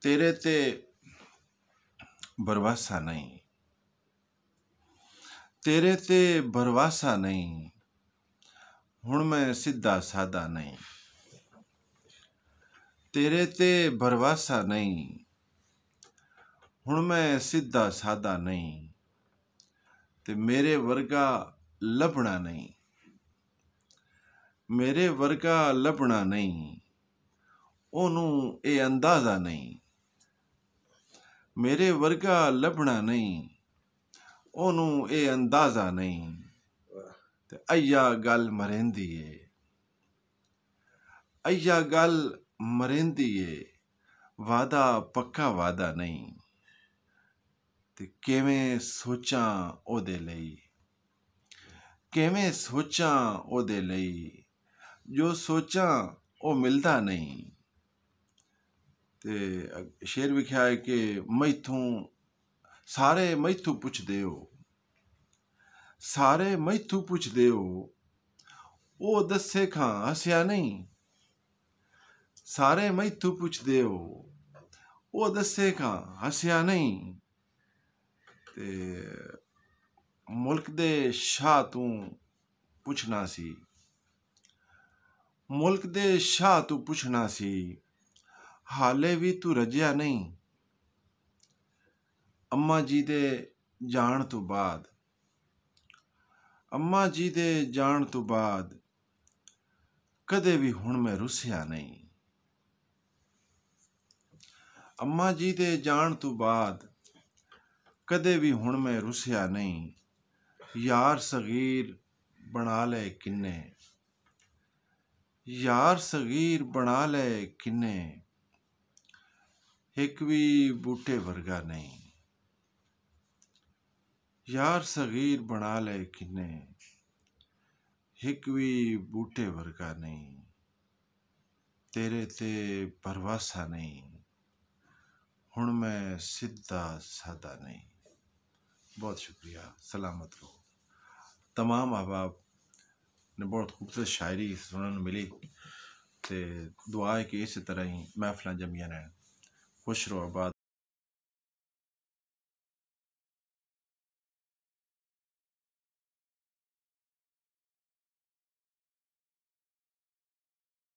तेरे ते भरवासा नहीं, तेरे ते भरवासा नहीं, हुण मैं सीधा सादा नहीं। तेरे ते भरवासा नहीं, हुण मैं सीधा सादा नहीं, ते मेरे वर्गा लभना नहीं, मेरे वर्गा लभना नहीं, ओनू ए अंदाजा नहीं, मेरे वर्गा लभना नहीं, ओनू ए अंदाजा नहीं, ते अय्या गल मरेंदी है, अय्या गल मरेंदी है, वादा पक्का वादा नहीं, ते किवें सोचां ओदे लई, किवें सोचां ओदे लई, जो सोचां ओ मिलदा नहीं। ते शेर लिखिया है कि मैथों सारे मैथों पुछदे हो, सारे मैथों पुछदे हो, ओ दस्से खां हसिया नहीं, सारे मैथों पुछदे हो, ओ दस्से खां हसिया नहीं, ते मुल्क दे शाह तू पुछना सी, मुल्क दे शाह तू पुछना सी, हाले भी तू रजिया नहीं। अम्मा जी दे जाण तो बाद, अम्मा जी दे जाण तो बाद, कदे भी हुण मैं रुसिया नहीं। अम्मा जी दे जाण तो बाद, कदे भी हुण मैं रुसिया नहीं, यार सगीर बना ले किन्ने, यार सगीर बना ले किन्ने, एक भी बूटे वर्गा नहीं, यार सगीर बना ले किन्ने, एक भी बूटे वर्गा नहीं, तेरे ते भरवासा नहीं, हुण मैं सीधा सादा नहीं। बहुत शुक्रिया, सलामत रहो। तमाम अहबाब ने बहुत खूबसूरत शायरी सुनने मिली, ते दुआ है कि इस तरह ही महफिलां जमियां रहन। खुश रहो, आबाद।